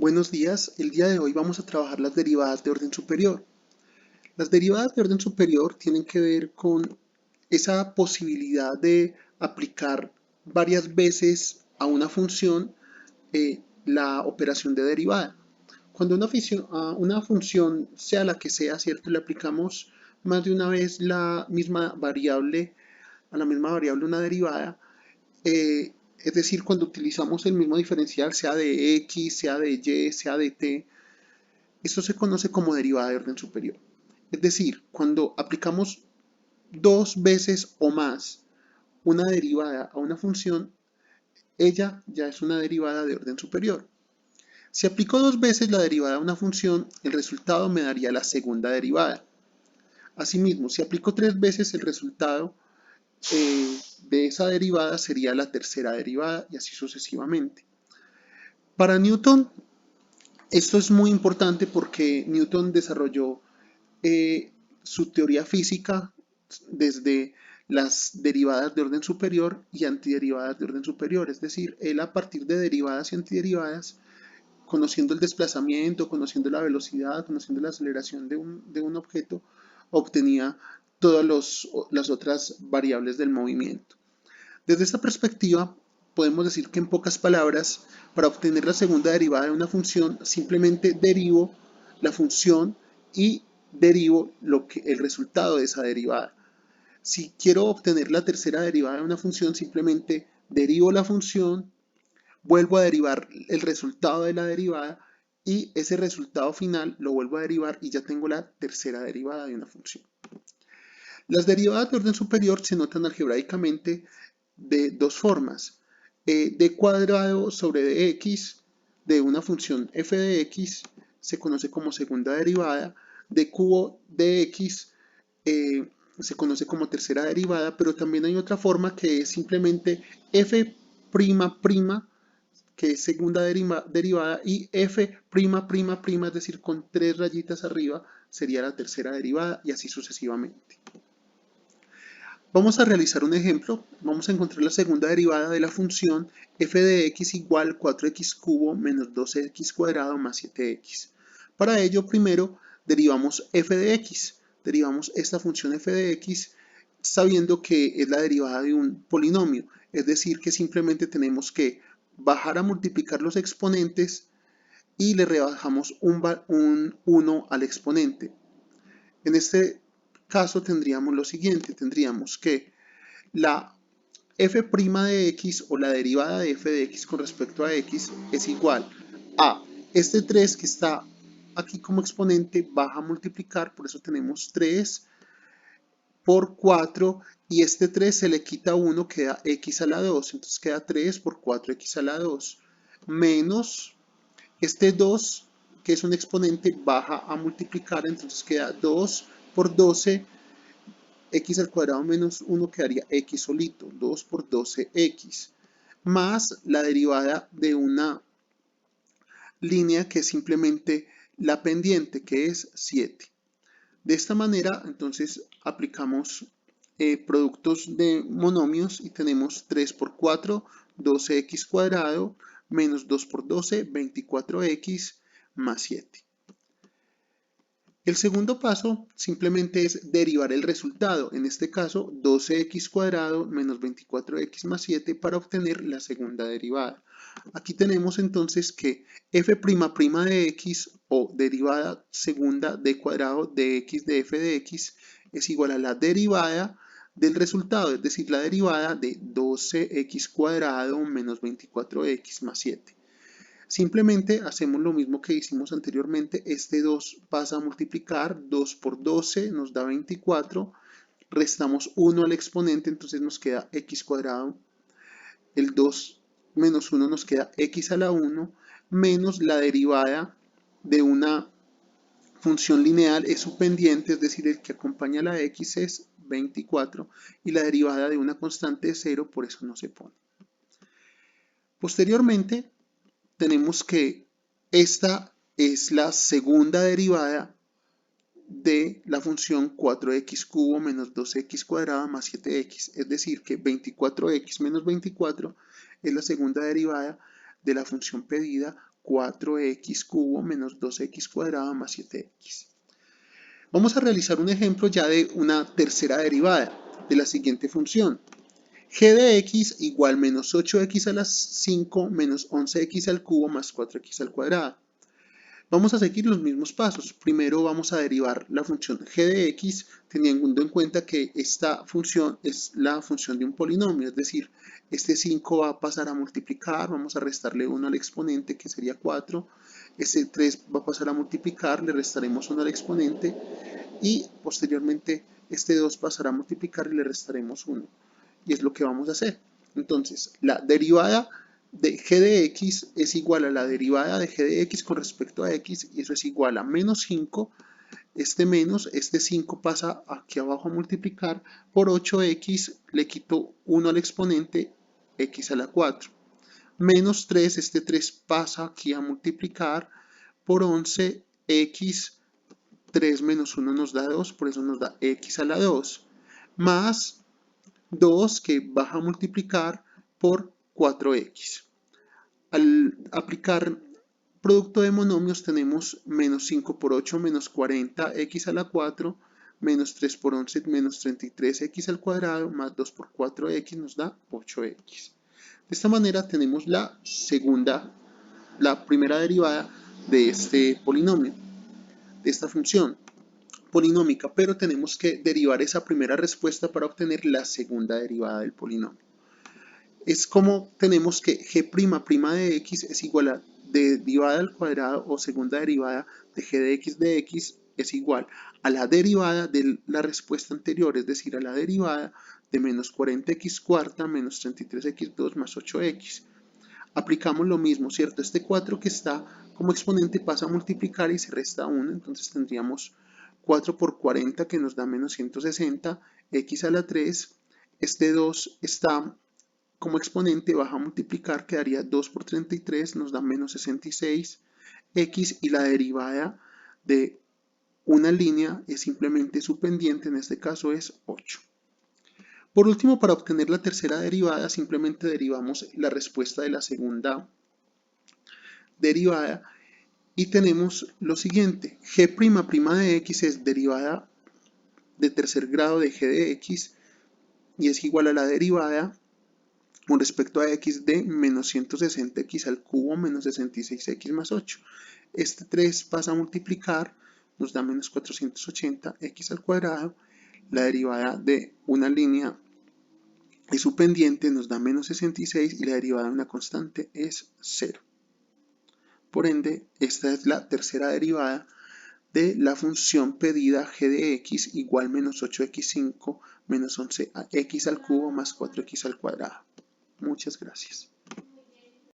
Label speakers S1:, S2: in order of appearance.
S1: Buenos días, el día de hoy vamos a trabajar las derivadas de orden superior. Las derivadas de orden superior tienen que ver con esa posibilidad de aplicar varias veces a una función la operación de derivada. Cuando a una función, sea la que sea, ¿cierto? Le aplicamos más de una vez a la misma variable una derivada, es decir, cuando utilizamos el mismo diferencial, sea de x, sea de y, sea de t, esto se conoce como derivada de orden superior. Es decir, cuando aplicamos dos veces o más una derivada a una función, ella ya es una derivada de orden superior. Si aplico dos veces la derivada a una función, el resultado me daría la segunda derivada. Asimismo, si aplico tres veces el resultado de esa derivada sería la tercera derivada y así sucesivamente. Para Newton, esto es muy importante porque Newton desarrolló su teoría física desde las derivadas de orden superior y antiderivadas de orden superior. Es decir, él a partir de derivadas y antiderivadas, conociendo el desplazamiento, conociendo la velocidad, conociendo la aceleración de un objeto, obtenía todas las otras variables del movimiento. Desde esta perspectiva, podemos decir que en pocas palabras, para obtener la segunda derivada de una función, simplemente derivo la función y derivo el resultado de esa derivada. Si quiero obtener la tercera derivada de una función, simplemente derivo la función, vuelvo a derivar el resultado de la derivada y ese resultado final lo vuelvo a derivar y ya tengo la tercera derivada de una función. Las derivadas de orden superior se notan algebraicamente de dos formas. D cuadrado sobre dx de una función f de x se conoce como segunda derivada. D cubo de x se conoce como tercera derivada, pero también hay otra forma que es simplemente f'', que es segunda derivada, y f''', es decir, con tres rayitas arriba, sería la tercera derivada, y así sucesivamente. Vamos a realizar un ejemplo. Vamos a encontrar la segunda derivada de la función f de x igual 4x cubo menos 2x cuadrado más 7x. Para ello, primero derivamos f de x. Derivamos esta función f de x sabiendo que es la derivada de un polinomio. Es decir, que simplemente tenemos que bajar a multiplicar los exponentes y le rebajamos un 1 al exponente. En este caso tendríamos lo siguiente, tendríamos que la f' de x o la derivada de f de x con respecto a x es igual a este 3 que está aquí como exponente, baja a multiplicar, por eso tenemos 3 por 4 y este 3 se le quita 1, queda x a la 2, entonces queda 3 por 4x a la 2, menos este 2 que es un exponente, baja a multiplicar, entonces queda 2 por 12, x al cuadrado menos 1 quedaría x solito, 2 por 12x, más la derivada de una línea que es simplemente la pendiente, que es 7. De esta manera, entonces, aplicamos productos de monomios y tenemos 3 por 4, 12x cuadrado, menos 2 por 12, 24x, más 7. El segundo paso simplemente es derivar el resultado, en este caso 12x cuadrado menos 24x más 7 para obtener la segunda derivada. Aquí tenemos entonces que f' de x o derivada segunda de cuadrado de x de f de x es igual a la derivada del resultado, es decir, la derivada de 12x cuadrado menos 24x más 7. Simplemente hacemos lo mismo que hicimos anteriormente, este 2 pasa a multiplicar, 2 por 12 nos da 24, restamos 1 al exponente, entonces nos queda x cuadrado, el 2 menos 1 nos queda x a la 1, menos la derivada de una función lineal es su pendiente, es decir, el que acompaña a la x es 24, y la derivada de una constante es 0, por eso no se pone. Posteriormente, tenemos que esta es la segunda derivada de la función 4x cubo menos 2x cuadrada más 7x, es decir que 24x menos 24 es la segunda derivada de la función pedida 4x cubo menos 2x cuadrado más 7x. Vamos a realizar un ejemplo ya de una tercera derivada de la siguiente función. G de x igual menos 8x a la 5 menos 11x al cubo más 4x al cuadrado. Vamos a seguir los mismos pasos. Primero vamos a derivar la función g de x teniendo en cuenta que esta función es la función de un polinomio, es decir, este 5 va a pasar a multiplicar, vamos a restarle 1 al exponente que sería 4, este 3 va a pasar a multiplicar, le restaremos 1 al exponente y posteriormente este 2 pasará a multiplicar y le restaremos 1. Y es lo que vamos a hacer. Entonces, la derivada de g de x es igual a la derivada de g de x con respecto a x, y eso es igual a menos 5, este 5 pasa aquí abajo a multiplicar por 8x, le quito 1 al exponente, x a la 4. Menos 3, este 3 pasa aquí a multiplicar por 11x, 3 menos 1 nos da 2, por eso nos da x a la 2, más 2 que baja a multiplicar por 4x. Al aplicar producto de monomios tenemos menos 5 por 8 menos 40 x a la 4 menos 3 por 11 menos 33 x al cuadrado más 2 por 4x nos da 8x. De esta manera tenemos la primera derivada de este polinomio, de esta función polinómica, pero tenemos que derivar esa primera respuesta para obtener la segunda derivada del polinomio. Es como tenemos que g' de x es igual a derivada al cuadrado o segunda derivada de g de x es igual a la derivada de la respuesta anterior, es decir, a la derivada de menos 40x cuarta menos 33x2 más 8x. Aplicamos lo mismo, ¿cierto? Este 4 que está como exponente pasa a multiplicar y se resta 1, entonces tendríamos 4 por 40 que nos da menos 160, x a la 3, este 2 está como exponente, baja a multiplicar, quedaría 2 por 33, nos da menos 66, x, y la derivada de una línea es simplemente su pendiente, en este caso es 8. Por último, para obtener la tercera derivada, simplemente derivamos la respuesta de la segunda derivada y tenemos lo siguiente: g' de x es derivada de tercer grado de g de x y es igual a la derivada con respecto a x de menos 160x al cubo menos 66x más 8. Este 3 pasa a multiplicar, nos da menos 480x al cuadrado. La derivada de una línea y su pendiente nos da menos 66 y la derivada de una constante es 0. Por ende, esta es la tercera derivada de la función pedida g de x igual menos 8x5 menos 11x al cubo más 4x al cuadrado. Muchas gracias.